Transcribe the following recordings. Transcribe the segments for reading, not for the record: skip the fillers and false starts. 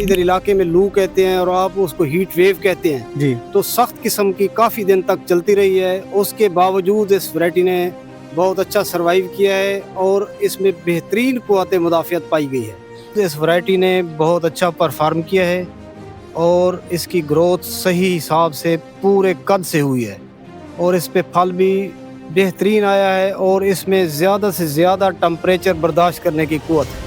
इधर इलाके में लू कहते हैं और आप उसको हीट वेव कहते हैं जी। तो सख्त किस्म की काफ़ी दिन तक चलती रही है। उसके बावजूद इस वैरायटी ने बहुत अच्छा सरवाइव किया है और इसमें बेहतरीन क़ुव्वत मुदाफ़ियत पाई गई है। इस वैरायटी ने बहुत अच्छा परफॉर्म किया है और इसकी ग्रोथ सही हिसाब से पूरे कद से हुई है और इस पे फल भी बेहतरीन आया है और इसमें ज़्यादा से ज़्यादा टेम्परेचर बर्दाश्त करने की क़ुव्वत है।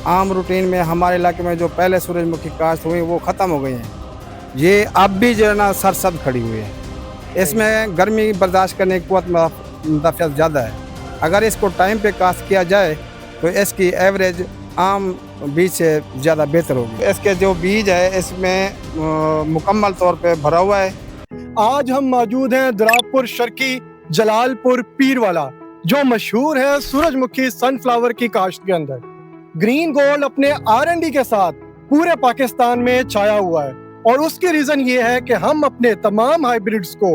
आम रूटीन में हमारे इलाके में जो पहले सूरजमुखी काश्त हुई वो ख़त्म हो गई हैं। ये अब भी जो है ना सरसब्ज खड़ी हुई है। इसमें गर्मी बर्दाश्त करने की क़ुव्वत मुदाफ़ियत ज़्यादा है। अगर इसको टाइम पे काश्त किया जाए तो इसकी एवरेज आम बीज से ज़्यादा बेहतर होगी। इसके जो बीज है इसमें मुकम्मल तौर पे भरा हुआ है। आज हम मौजूद हैं दरापुर शर्की जलालपुर पीरवाला, जो मशहूर है सूरजमुखी सनफ्लावर की काश्त के अंदर। ग्रीन गोल्ड अपने R&D के साथ पूरे पाकिस्तान में छाया हुआ है और उसकी रीजन ये है कि हम अपने तमाम हाइब्रिड्स को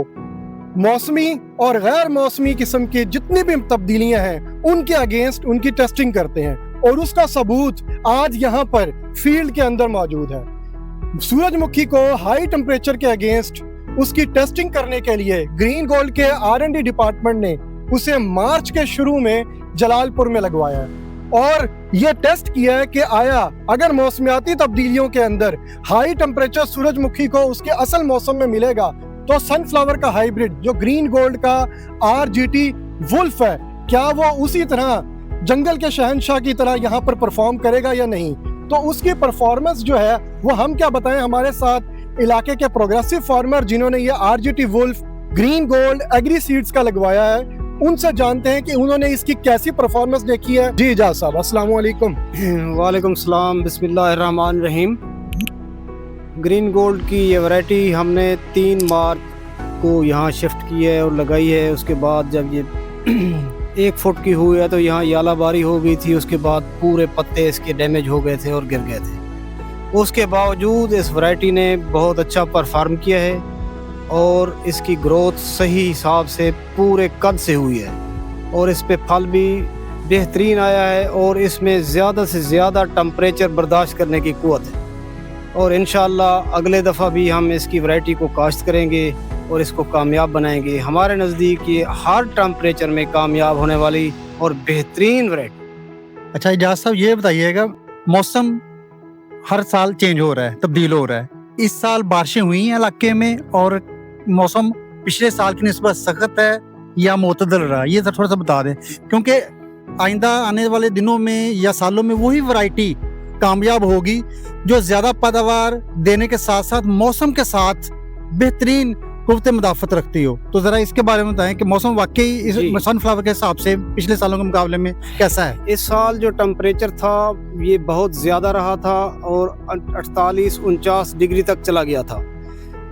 मौसमी और गैर मौसमी किस्म की जितनी भी तब्दीलियां हैं उनके अगेंस्ट उनकी टेस्टिंग करते हैं और उसका सबूत आज यहाँ पर फील्ड के अंदर मौजूद है। सूरजमुखी को हाई टेम्परेचर के अगेंस्ट उसकी टेस्टिंग करने के लिए ग्रीन गोल्ड के R&D डिपार्टमेंट ने उसे मार्च के शुरू में जलालपुर में लगवाया है और ये टेस्ट किया है कि आया अगर मौसमियाती तब्दीलियों के अंदर हाई टेम्परेचर सूरजमुखी को उसके असल मौसम में मिलेगा तो सनफ्लावर का हाइब्रिड जो ग्रीन गोल्ड का RGT वुल्फ है, क्या वो उसी तरह जंगल के शहंशाह की तरह यहाँ पर परफॉर्म करेगा या नहीं। तो उसकी परफॉर्मेंस जो है वो हम क्या बताएं, हमारे साथ इलाके के प्रोग्रेसिव फार्मर जिन्होंने ये RGT wolf green gold agri seeds का लगवाया है, उनसे जानते हैं कि उन्होंने इसकी कैसी परफॉर्मेंस देखी है। जी इजाज़ साहब, अस्सलाम वालेकुम। वालेकुम सलाम, बिस्मिल्लाहिर्रहमानिर्रहीम। ग्रीन गोल्ड की ये वैरायटी हमने 3 मार्च को यहाँ शिफ्ट की है और लगाई है। उसके बाद जब ये 1 फुट की हुई है तो यहाँ यालाबारी हो गई थी। उसके बाद पूरे पत्ते इसके डैमेज हो गए थे और गिर गए थे। उसके बावजूद इस वैरायटी ने बहुत अच्छा परफॉर्म किया है और इसकी ग्रोथ सही हिसाब से पूरे कद से हुई है और इस पे फल भी बेहतरीन आया है और इसमें ज़्यादा से ज़्यादा टेम्परेचर बर्दाश्त करने की क़ुव्वत है और इंशाअल्लाह अगले दफ़ा भी हम इसकी वैरायटी को काश्त करेंगे और इसको कामयाब बनाएंगे। हमारे नज़दीक ये हर टेम्परेचर में कामयाब होने वाली और बेहतरीन वैरायटी। अच्छा इजाज़ साहब, ये बताइएगा, मौसम हर साल चेंज हो रहा है, तब्दील हो रहा है। इस साल बारिशें हुई हैं इलाके में और मौसम पिछले साल की निस्बत सख्त है या मोतदल रहा, ये थोड़ा सा बता दें, क्योंकि आइंदा आने वाले दिनों में या सालों में वही वैरायटी कामयाब होगी जो ज़्यादा पैदावार देने के साथ साथ मौसम के साथ बेहतरीन क़ुव्वत मुदाफ़त रखती हो। तो ज़रा इसके बारे में बताएं कि मौसम वाकई इस सनफ्लावर के हिसाब से पिछले सालों के मुकाबले में कैसा है। इस साल जो टेम्परेचर था ये बहुत ज़्यादा रहा था और 48-49 डिग्री तक चला गया था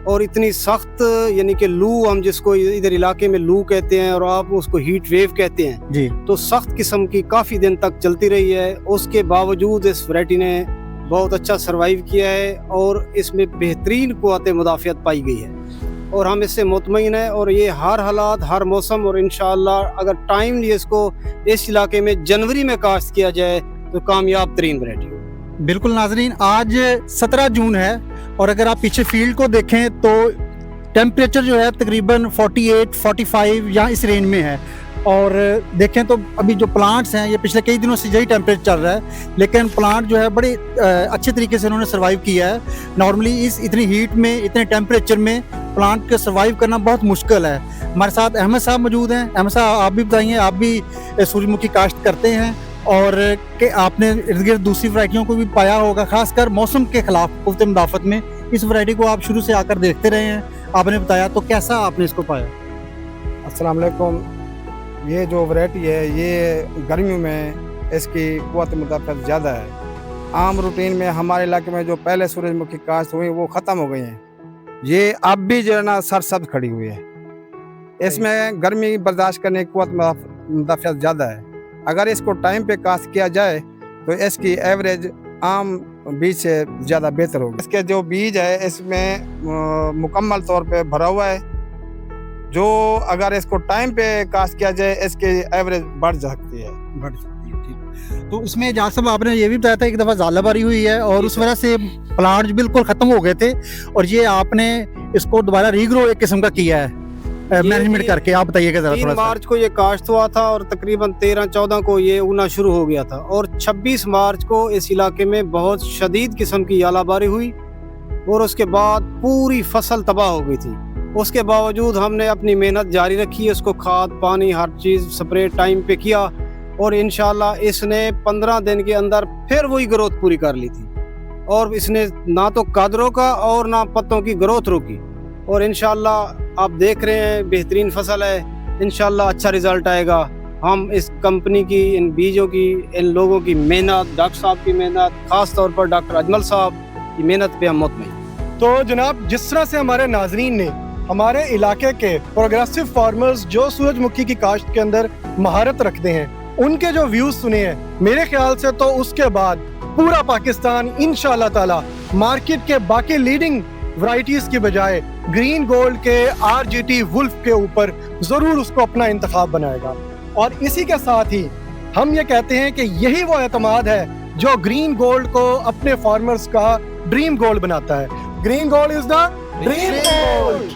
और इतनी सख्त यानी कि लू, हम जिसको इधर इलाके में लू कहते हैं और आप उसको हीट वेव कहते हैं जी, तो सख्त किस्म की काफ़ी दिन तक चलती रही है। उसके बावजूद इस वैरायटी ने बहुत अच्छा सरवाइव किया है और इसमें बेहतरीन क़ुव्वत मुदाफ़ियत पाई गई है और हम इससे मुतमईन हैं और ये हर हालात, हर मौसम और इंशाअल्लाह अगर टाइमली इसको इस इलाके में जनवरी में काश्त किया जाए तो कामयाब तरीन वैरायटी हो। बिल्कुल नाजरीन, आज 17 जून है और अगर आप पीछे फील्ड को देखें तो टेम्परेचर जो है तकरीबन 48-45 यहाँ इस रेंज में है और देखें तो अभी जो प्लांट्स हैं ये पिछले कई दिनों से यही टेम्परेचर चल रहा है, लेकिन प्लांट जो है बड़े अच्छे तरीके से उन्होंने सर्वाइव किया है। नॉर्मली इस इतनी हीट में, इतने टेम्परेचर में प्लांट के सर्वाइव करना बहुत मुश्किल है। हमारे साथ अहमद साहब मौजूद हैं। अहमद साहब, आप भी बताइए, आप भी सूरजमुखी काश्त करते हैं और कि आपने इर्द गिर्द दूसरी वैरायटियों को भी पाया होगा, खासकर मौसम के खिलाफ क़ुव्वत मुदाफ़त में। इस वैरायटी को आप शुरू से आकर देखते रहे हैं, आपने बताया, तो कैसा आपने इसको पाया? अस्सलाम वालेकुम। ये जो वैरायटी है ये गर्मियों में इसकी क़ुव्वत मुदाफ़त ज़्यादा है। आम रूटीन में हमारे इलाके में जो पहले सूरजमुखी काश्त हुई वो ख़त्म हो गई हैं। ये अब भी जो है ना सरसब्ज खड़ी हुई है। इसमें गर्मी बर्दाश्त करने की क़ुव्वत मुदाफ़त ज़्यादा है। अगर इसको टाइम पे काश्त किया जाए तो इसकी एवरेज आम बीज से ज़्यादा बेहतर होगी। इसके जो बीज है इसमें मुकम्मल तौर पे भरा हुआ है, जो अगर इसको टाइम पे काश्त किया जाए इसकी एवरेज बढ़ सकती है। बढ़ सकती है, ठीक। तो उसमें जहाँ सब आपने ये भी बताया था एक दफ़ा ज़ालाबारी हुई है और उस वजह से प्लांट बिल्कुल ख़त्म हो गए थे, और ये आपने इसको दोबारा रीग्रो एक किस्म का किया है मैनेजमेंट करके। आप बताइएगा जरा 3 थोड़ा सा। मार्च को ये काश्त हुआ था और तकरीबन 13-14 को ये उगना शुरू हो गया था, और 26 मार्च को इस इलाके में बहुत शदीद किस्म की यालाबारी हुई और उसके बाद पूरी फसल तबाह हो गई थी। उसके बावजूद हमने अपनी मेहनत जारी रखी, उसको खाद पानी हर चीज़ स्प्रे टाइम पे किया, और इंशाल्लाह इसने 15 दिन के अंदर फिर वही ग्रोथ पूरी कर ली थी, और इसने ना तो कद रोका और ना पत्तों की ग्रोथ रोकी, और इंशाल्लाह आप देख रहे हैं बेहतरीन फसल है। इंशाल्लाह अच्छा रिजल्ट आएगा। हम इस कंपनी की, इन बीजों की, इन लोगों की मेहनत, डॉक्टर साहब की मेहनत, खास तौर पर डॉक्टर अजमल साहब की मेहनत पे हम मुतमईन। तो जनाब, जिस तरह से हमारे नाजरीन ने हमारे इलाके के प्रोग्रेसिव फार्मर्स जो सूरजमुखी की काश्त के अंदर महारत रखते हैं, उनके जो व्यूज सुने हैं, मेरे ख्याल से तो उसके बाद पूरा पाकिस्तान इंशाअल्लाह ताला मार्केट के बाकी लीडिंग वैरायटीज की बजाय ग्रीन गोल्ड के RGT वुल्फ के ऊपर जरूर उसको अपना इंतखाब बनाएगा। और इसी के साथ ही हम ये कहते हैं कि यही वो एतमाद है जो ग्रीन गोल्ड को अपने फार्मर्स का ड्रीम गोल्ड बनाता है। Green gold is the dream gold.